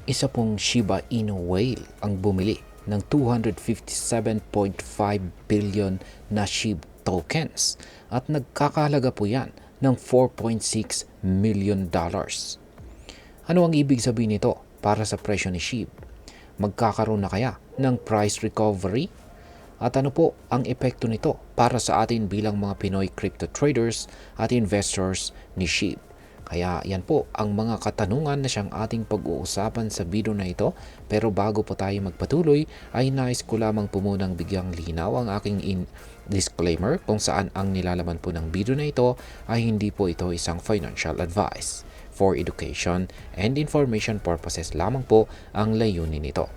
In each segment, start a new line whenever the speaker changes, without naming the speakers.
Isa pong Shiba Inu whale ang bumili ng 257.5 billion na SHIB tokens at nagkakahalaga po yan ng $4.6 million. Ano ang ibig sabihin nito para sa presyo ni SHIB? Magkakaroon na kaya ng price recovery? At ano po ang epekto nito para sa atin bilang mga Pinoy crypto traders at investors ni SHIB? Kaya yan po ang mga katanungan na siyang ating pag-uusapan sa video na ito. Pero bago po tayo magpatuloy ay nais ko lamang po munang bigyang linaw ang aking disclaimer kung saan ang nilalaman po ng video na ito ay hindi po ito isang financial advice. For education and information purposes lamang po ang layunin nito.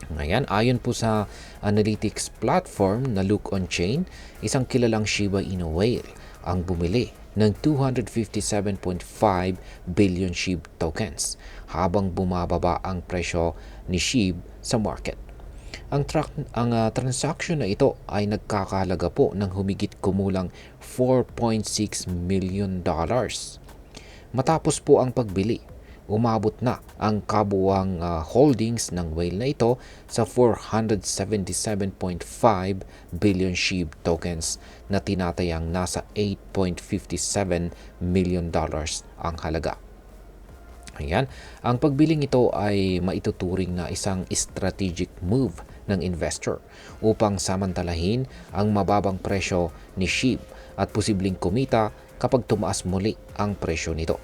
Ngayon, ayon po sa analytics platform na Look On Chain, isang kilalang Shiba Inu whale ang bumili ng 257.5 billion SHIB tokens habang bumababa ang presyo ni SHIB sa market. Ang transaction na ito ay nagkakahalaga po ng humigit kumulang $4.6 million. Matapos po ang pagbili, umabot na ang kabuuang holdings ng whale na ito sa 477.5 billion SHIB tokens na tinatayang nasa $8.57 million ang halaga. Ayan, ang pagbiling ito ay maituturing na isang strategic move ng investor upang samantalahin ang mababang presyo ni SHIB at posibleng kumita kapag tumaas muli ang presyo nito.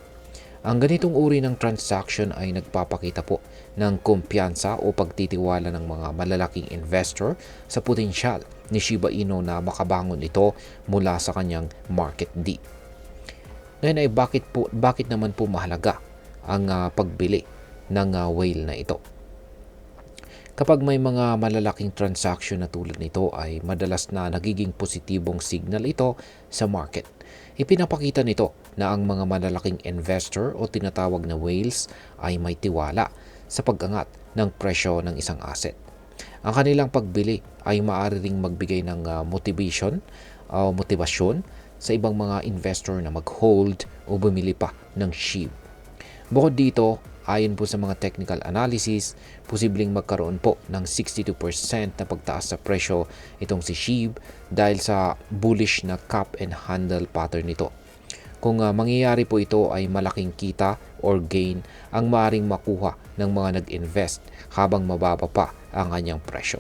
Ang ganitong uri ng transaction ay nagpapakita po ng kumpiyansa o pagtitiwala ng mga malalaking investor sa potensyal ni Shiba Inu na makabangon ito mula sa kanyang market dip. Ngayon ay bakit naman po mahalaga ang pagbili ng whale na ito? Kapag may mga malalaking transaction na tulad nito ay madalas na nagiging positibong signal ito sa market. Ipinapakita nito na ang mga malalaking investor o tinatawag na whales ay may tiwala sa pag-angat ng presyo ng isang asset. Ang kanilang pagbili ay maaari ring magbigay ng motivasyon sa ibang mga investor na mag-hold o bumili pa ng SHIB. Bukod dito, ayon po sa mga technical analysis, posibleng magkaroon po ng 62% na pagtaas sa presyo itong si SHIB dahil sa bullish na cup and handle pattern nito. Kung mangyayari po ito ay malaking kita or gain ang maaaring makuha ng mga nag-invest habang mababa pa ang kanyang presyo.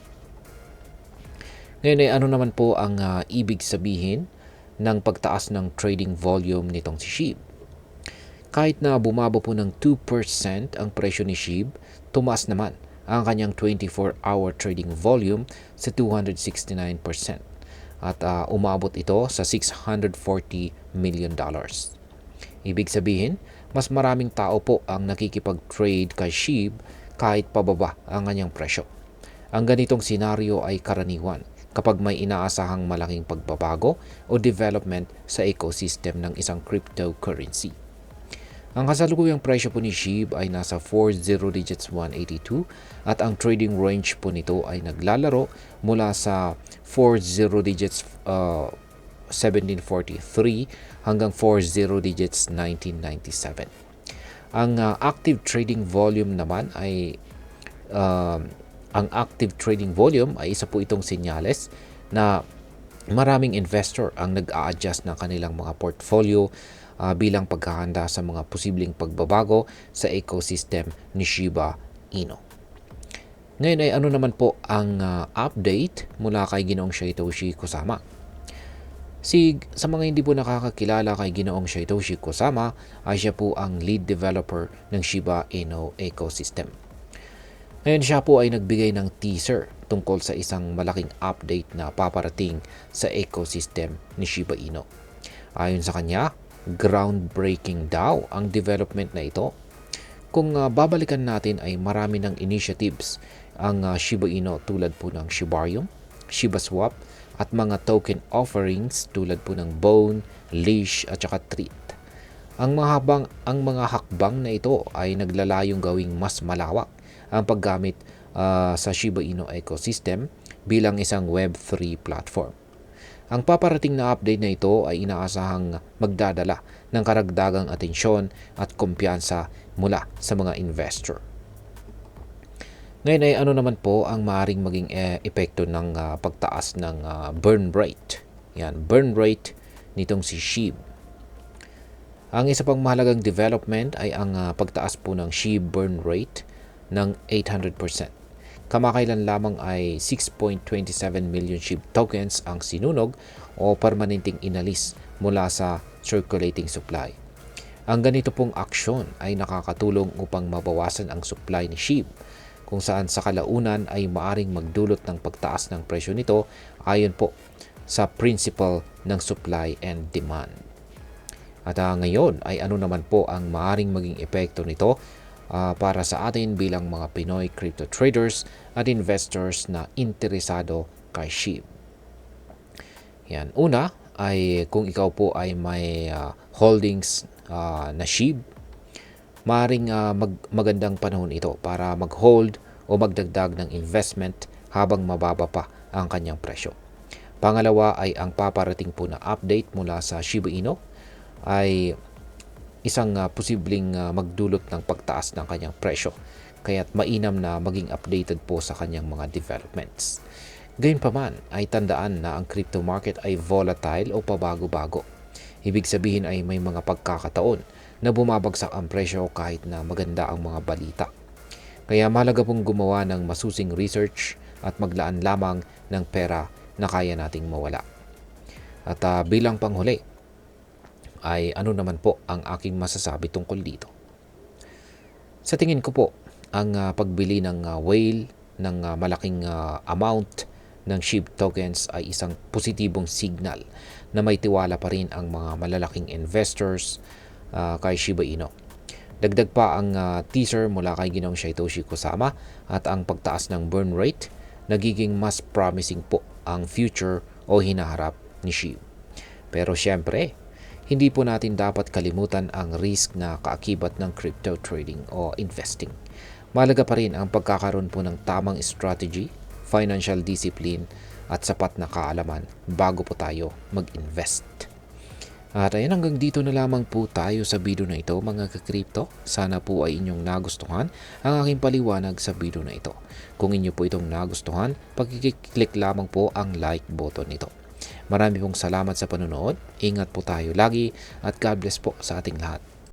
Ngayon ay ano naman po ang ibig sabihin ng pagtaas ng trading volume nitong si SHIB? Kahit na bumaba po ng 2% ang presyo ni SHIB, tumaas naman ang kanyang 24-hour trading volume sa 269% at umabot ito sa $640 million. Ibig sabihin, mas maraming tao po ang nakikipag-trade kay SHIB kahit pababa ang kanyang presyo. Ang ganitong senaryo ay karaniwan kapag may inaasahang malaking pagbabago o development sa ecosystem ng isang cryptocurrency. Ang kasalukuyang presyo po ni SHIB ay nasa 40 digits 182 at ang trading range po nito ay naglalaro mula sa 40 digits 1743 hanggang 40 digits 1997. Ang active trading volume naman ay isa po itong senyales na maraming investor ang nag-a-adjust ng kanilang mga portfolio bilang paghahanda sa mga posibleng pagbabago sa ecosystem ni Shiba Inu. Ngayon ay ano naman po ang update mula kay Ginoong Satoshi Kusama. Sa mga hindi po nakakakilala kay Ginoong Satoshi Kusama, ay siya po ang lead developer ng Shiba Inu ecosystem. Ngayon siya po ay nagbigay ng teaser tungkol sa isang malaking update na paparating sa ecosystem ni Shiba Inu. Ayon sa kanya, groundbreaking daw ang development na ito. Kung babalikan natin ay marami ng initiatives ang Shiba Inu tulad po ng Shibarium, Shiba Swap at mga token offerings tulad po ng Bone, Leash at saka Treat. Ang mga hakbang na ito ay naglalayong gawing mas malawak ang paggamit sa Shiba Inu ecosystem bilang isang Web3 platform. Ang paparating na update na ito ay inaasahang magdadala ng karagdagang atensyon at kumpiyansa mula sa mga investor. Ngayon ay ano naman po ang maaaring maging epekto ng pagtaas ng burn rate. Yan, burn rate nitong si SHIB. Ang isa pang mahalagang development ay ang pagtaas po ng SHIB burn rate ng 800%. Kamakailan lamang ay 6.27 million SHIB tokens ang sinunog o permanenteng inalis mula sa circulating supply. Ang ganito pong aksyon ay nakakatulong upang mabawasan ang supply ni SHIB, kung saan sa kalaunan ay maaring magdulot ng pagtaas ng presyo nito ayon po sa principle ng supply and demand. At ngayon ay ano naman po ang maaring maging epekto nito para sa atin bilang mga Pinoy crypto traders at investors na interesado kay SHIB. Yan. Una ay kung ikaw po ay may holdings na SHIB, maaaring magandang panahon ito para mag-hold o magdagdag ng investment habang mababa pa ang kanyang presyo. Pangalawa ay ang paparating po na update mula sa Shiba Inu ay isang posibleng magdulot ng pagtaas ng kanyang presyo. Kaya't mainam na maging updated po sa kanyang mga developments. Gayunpaman ay tandaan na ang crypto market ay volatile o pabago-bago. Ibig sabihin ay may mga pagkakataon na bumabagsak ang presyo kahit na maganda ang mga balita. Kaya mahalaga pong gumawa ng masusing research at maglaan lamang ng pera na kaya nating mawala. At bilang panghuli, ay ano naman po ang aking masasabi tungkol dito. Sa tingin ko po, ang pagbili ng whale ng malaking amount ng SHIB tokens ay isang positibong signal na may tiwala pa rin ang mga malalaking investors kay Shiba Inu. Dagdag pa ang teaser mula kay Ginoong Satoshi Kusama at ang pagtaas ng burn rate, nagiging mas promising po ang future o hinaharap ni SHIB. Pero syempre, hindi po natin dapat kalimutan ang risk na kaakibat ng crypto trading o investing. Mahalaga pa rin ang pagkakaroon po ng tamang strategy, financial discipline at sapat na kaalaman bago po tayo mag-invest. At ayan, hanggang dito na lamang po tayo sa video na ito mga ka-crypto. Sana po ay inyong nagustuhan ang aking paliwanag sa video na ito. Kung inyo po itong nagustuhan, pag-click lamang po ang like button nito. Marami pong salamat sa panonood. Ingat po tayo lagi at God bless po sa ating lahat.